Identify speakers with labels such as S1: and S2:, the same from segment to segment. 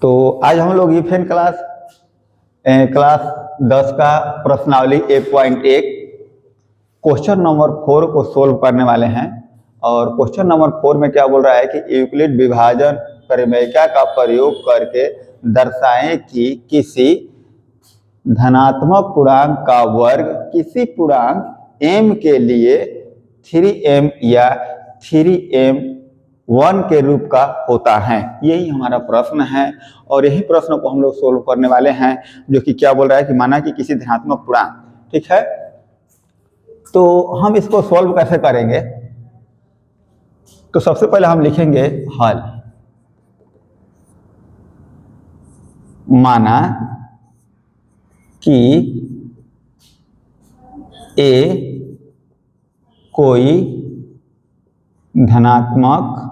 S1: तो आज हम लोग ईफेन क्लास 10 का प्रश्नावली 1.1 क्वेश्चन नंबर 4 को सोल्व करने वाले हैं। और क्वेश्चन नंबर 4 में क्या बोल रहा है कि यूक्लिड विभाजन परिमेयिका का प्रयोग करके दर्शाएं कि किसी धनात्मक पूर्णांक का वर्ग किसी पूर्णांक m के लिए 3m या 3m1 के रूप का होता है। यही हमारा प्रश्न है और यही प्रश्न को हम लोग सोल्व करने वाले हैं, जो कि क्या बोल रहा है कि माना कि किसी धनात्मक पूर्णांक, ठीक है। तो हम इसको सोल्व कैसे करेंगे? तो सबसे पहले हम लिखेंगे हल। माना कि a कोई धनात्मक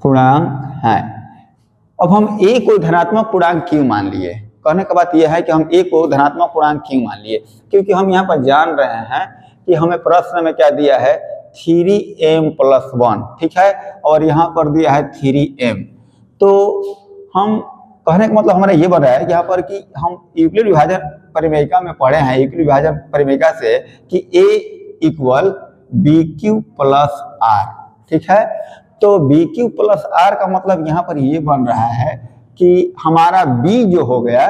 S1: पूर्णांक है। अब हम a को धनात्मक पूर्णांक क्यों मान लिए? कहने का बात यह है कि हम a को धनात्मक पूर्णांक क्यों मान लिए, क्योंकि हम यहाँ पर जान रहे हैं कि हमें प्रश्न में क्या दिया है 3m+1, ठीक है, और यहाँ पर दिया है 3m। तो हम कहने का मतलब हमारा ये बन रहा है यहाँ पर कि हम यूक्लिड विभाजन परिमेयिका में पढ़े हैं, यूक्लिड विभाजन परिमेयिका से कि a = bq+r, ठीक है। तो bq+r का मतलब यहाँ पर ये बन रहा है कि हमारा b जो हो गया,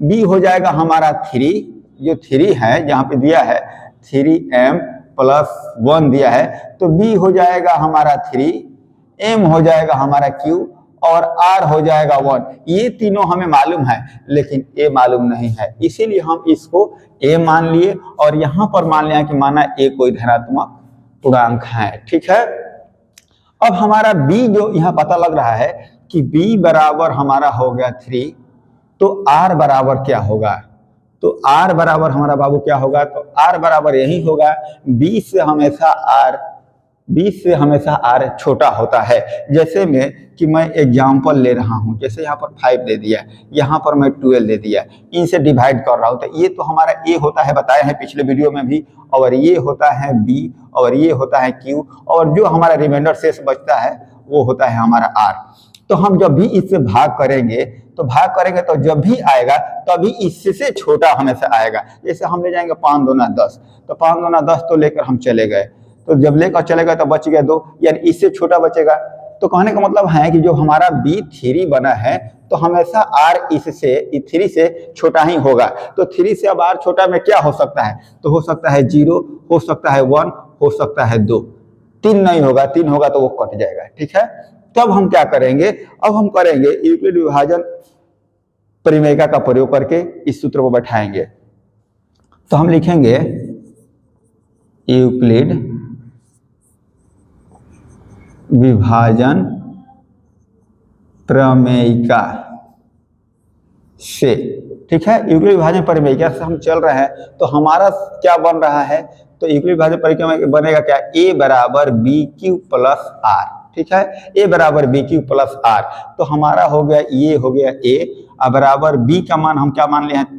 S1: b हो जाएगा हमारा 3, जो 3 है जहाँ पे दिया है 3m+1 दिया है, तो b हो जाएगा हमारा 3, m हो जाएगा हमारा q और r हो जाएगा 1। ये तीनों हमें मालूम है, लेकिन a मालूम नहीं है, इसीलिए हम इसको a मान लिए और यहाँ पर मान लिया कि माना a कोई धनात्मक पूर्णांक है, ठीक है। अब हमारा b जो यहाँ पता लग रहा है कि b बराबर हमारा हो गया 3, तो r बराबर क्या होगा? तो r बराबर हमारा बाबू क्या होगा? तो r बराबर यही होगा, b से हमेशा r छोटा होता है। जैसे मैं एग्जाम्पल ले रहा हूँ, जैसे यहाँ पर 5 दे दिया, यहाँ पर मैं 12 दे दिया, इनसे डिवाइड कर रहा हूँ, तो ये तो हमारा a होता है, बताए हैं पिछले वीडियो में भी, और ये होता है b और ये होता है q, और जो हमारा रिमाइंडर शेष बचता है वो होता है हमारा r। तो हम जब भी इससे भाग करेंगे तो जब भी आएगा तभी इससे छोटा हमेशा आएगा। जैसे हम ले जाएंगे 5 दूना 10, तो 5 दूना 10 तो लेकर हम चले गए, तो जब लेकर चले गए तो बच गया 2, यानी इससे छोटा बचेगा। तो कहने का मतलब है कि जो हमारा b3 बना है तो हमेशा r इससे 3 से छोटा ही होगा। तो 3 से अब r छोटा में क्या हो सकता है? तो हो सकता है 0, हो सकता है 1, हो सकता है 2, 3 नहीं होगा, 3 होगा तो वो कट जाएगा, ठीक है। तब हम क्या करेंगे? अब हम करेंगे यूक्लिड विभाजन परिमेयिका का प्रयोग करके इस सूत्र को बैठाएंगे। तो हम लिखेंगे यूक्लिड विभाजन प्रमेयिका से, ठीक है। यूक्लिड विभाजन परिमेयिका से हम चल रहे हैं, तो हमारा क्या बन रहा है? तो यूक्लिड विभाजन परिमेयिका में बनेगा क्या? a = bq+r, ठीक है, a = bq+r। तो हमारा हो गया, ये हो गया a बराबर b का मान हम क्या मान लिए हैं?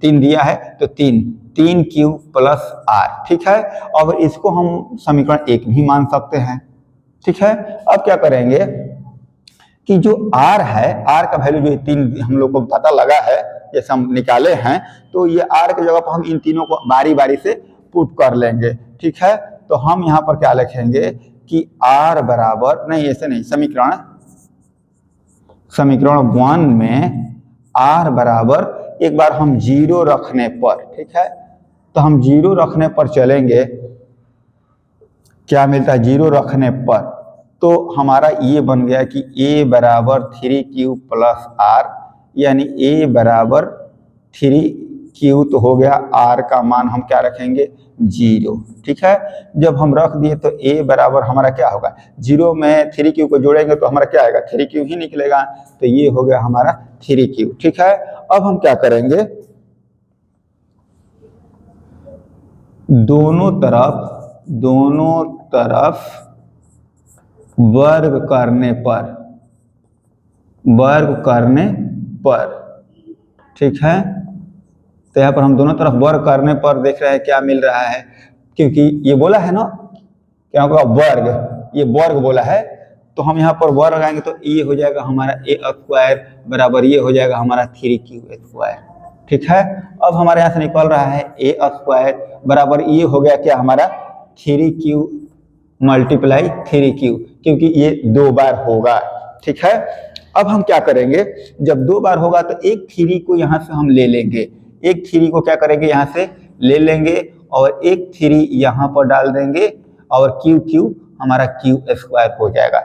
S1: 3 दिया है, तो 3q+r, ठीक है। और इसको हम समीकरण 1 भी मान सकते हैं, ठीक है। अब क्या करेंगे कि जो r है, r का वैल्यू जो 3 हम लोग को पता लगा है, जैसे हम निकाले हैं, तो ये r की जगह पर हम इन तीनों को बारी बारी से पुट कर लेंगे, ठीक है। तो हम यहाँ पर क्या लिखेंगे कि r बराबर, नहीं ऐसे नहीं, समीकरण 1 में r बराबर, एक बार हम 0 रखने पर, ठीक है, तो हम 0 रखने पर चलेंगे, क्या मिलता है 0 रखने पर? तो हमारा ये बन गया कि a = 3q+r, यानी a = 3q, तो हो गया, r का मान हम क्या रखेंगे? 0, ठीक है। जब हम रख दिए तो a बराबर हमारा क्या होगा? 0 में 3q को जोड़ेंगे तो हमारा क्या आएगा? 3q ही निकलेगा, तो ये हो गया हमारा 3q, ठीक है। अब हम क्या करेंगे? दोनों तरफ वर्ग करने पर, ठीक है। तो यहाँ पर हम दोनों तरफ वर्ग करने पर देख रहे हैं क्या मिल रहा है, क्योंकि ये बोला है ना क्या होगा? वर्ग, ये वर्ग बोला है, तो हम यहाँ पर वर्ग लगाएंगे तो ये हो जाएगा हमारा ए स्क्वायर बराबर ये हो जाएगा हमारा 3q²। ठीक है, अब हमारे यहाँ से निकल रहा है ए स्क्वायर बराबर ये हो गया क्या हमारा 3q मल्टीप्लाई 3q, क्योंकि ये 2 बार होगा। ठीक है, अब हम क्या करेंगे, जब 2 बार होगा तो एक 3 को यहाँ से हम ले लेंगे, एक 3 को क्या करेंगे यहाँ से ले लेंगे और एक 3 यहाँ पर डाल देंगे और q हमारा q² हो जाएगा।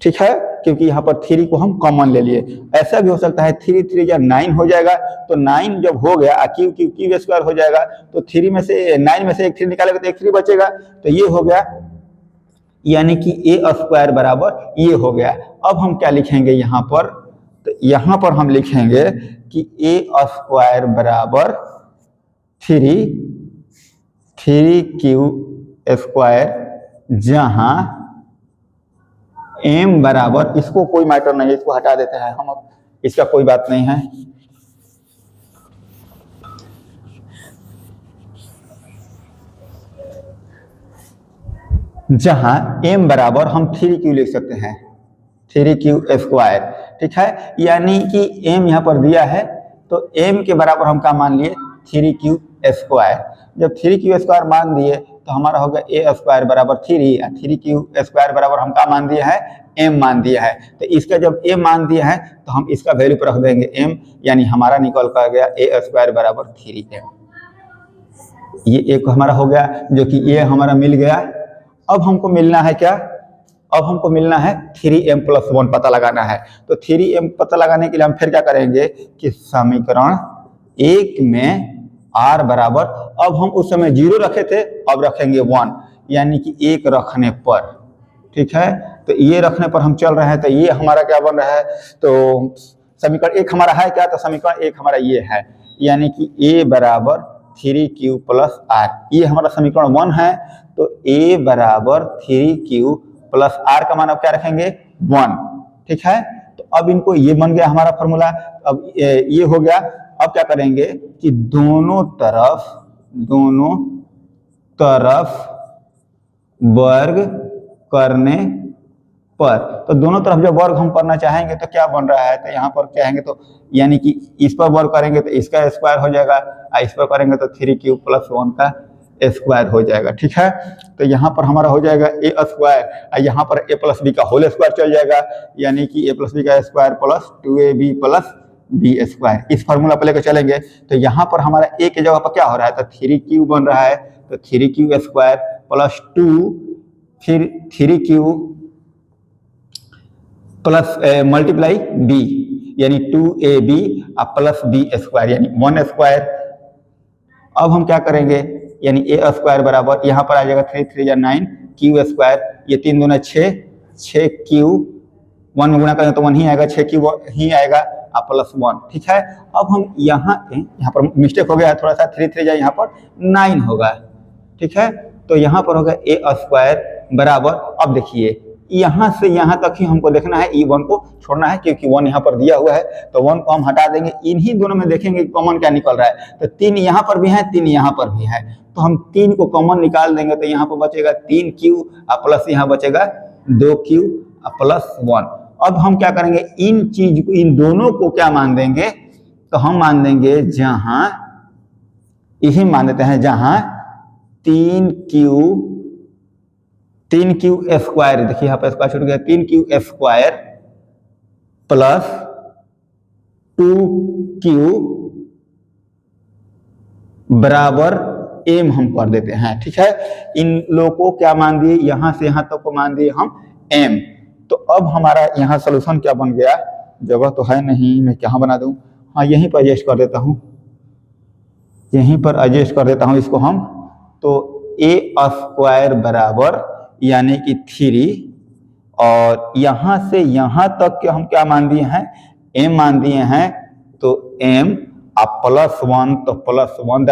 S1: ठीक है, क्योंकि यहाँ पर 3 को हम कॉमन ले लिए। ऐसा भी हो सकता है 3 3 या 9 हो जाएगा, तो 9 जब हो गया q² हो जाएगा, तो 3 में से 9 में से एक 3 निकालेंगे तो एक 3 बचेगा, तो ये हो गया, यानी कि ए स्क्वायर बराबर ये हो गया। अब हम क्या लिखेंगे यहाँ पर, तो यहाँ पर हम लिखेंगे कि ए स्क्वायर बराबर 3q², जहाँ m बराबर, इसको कोई मैटर नहीं है, इसको हटा देते हैं हम, अब इसका कोई बात नहीं है। जहां m बराबर हम 3q लिख सकते हैं, 3q²। ठीक है, यानी कि m यहाँ पर दिया है तो m के बराबर हम क्या मान लिए 3q²। जब 3q² मान दिए तो हमारा हो गया a² बराबर 3q² बराबर हम क्या मान दिया है m मान दिया है। तो इसका जब m मान दिया है तो हम इसका वैल्यू पर रख देंगे m, यानी हमारा निकल कर गया a² बराबर 3m। ये एक हमारा हो गया, जो कि ये हमारा मिल गया। अब हमको मिलना है क्या, अब हमको मिलना है 3m+1 पता लगाना है। तो 3m पता लगाने के लिए हम फिर क्या करेंगे कि समीकरण 1 में r बराबर, अब हम उस समय 0 रखे थे, अब रखेंगे 1, यानी कि 1 रखने पर। ठीक है, तो ये रखने पर हम चल रहे हैं, तो ये हमारा क्या बन रहा है, तो समीकरण 1 हमारा है क्या, तो समीकरण 1 हमारा ये है, यानी कि a बराबर 3q + r, ये हमारा समीकरण 1 है। तो a बराबर 3q + r का मान अब क्या रखेंगे 1। ठीक है, तो अब इनको, ये बन गया हमारा फॉर्मूला, अब ये हो गया। अब क्या करेंगे कि दोनों तरफ वर्ग करने पर, तो दोनों तरफ जब वर्ग हम करना चाहेंगे तो क्या बन रहा है, तो यहाँ पर कहेंगे तो यानी कि इस पर वर्ग करेंगे तो इसका स्क्वायर हो जाएगा, इस पर करेंगे तो 3q + 1 का स्क्वायर हो जाएगा। ठीक है, तो यहाँ पर हमारा हो जाएगा a², यहाँ पर a + b का होल स्क्वायर चल जाएगा, यानी कि a + b का स्क्वायर प्लस 2ab + b²। इस फार्मूला पर लेकर चलेंगे तो यहाँ पर हमारा a की जगह पर क्या हो रहा है, तो 3q बन रहा है, तो 3q² + 2, फिर 3q प्लस मल्टीप्लाई b, यानी 2ab + b², यानी 1²। अब हम क्या करेंगे, यानी a² बराबर, यहाँ पर आ जाएगा 3 3 या 9 q², ये 3 दूना 6, 6q 1 में गुणा करेंगे तो 1 ही आएगा, 6q ही आएगा +1। ठीक है, अब हम यहाँ पर मिस्टेक हो गया है थोड़ा सा, 3 3 या यहाँ पर 9 होगा। ठीक है, तो यहाँ पर होगा a² बराबर, अब देखिए यहाँ से यहाँ तक ही हमको देखना है, 1 को छोड़ना है, क्योंकि 1 यहाँ पर दिया हुआ है, तो 1 को हम हटा देंगे। इन्हीं दोनों में देखेंगे कॉमन क्या निकल रहा है, तो 3 यहाँ पर भी है, 3 यहाँ पर भी है, तो हम 3 को कॉमन निकाल देंगे, तो यहाँ पर बचेगा 3q प्लस यहाँ बचेगा 2q + 1। अब हम क्या करेंगे, इन दोनों को क्या मान देंगे, तो हम मान देंगे जहां, यही मान देते हैं जहां 3q², देखिए यहाँ पर स्क्वायर छूट गया, 3q² + 2q बराबर m हम कर देते हैं। ठीक है, इन लोगों को क्या मान दिए, यहाँ से यहाँ तक को मान दिए हम m। तो अब हमारा यहाँ सोल्यूशन क्या बन गया, जगह तो है नहीं, मैं कहाँ बना दूँ, हाँ यहीं पर एडजस्ट कर देता हूँ, यहीं पर एडजस्ट कर देता हूँ इसको हम। तो a² बराबर यानी कि 3, और यहाँ से यहाँ तक के हम क्या मान दिए हैं, m मान दिए हैं, तो m +1, तो +1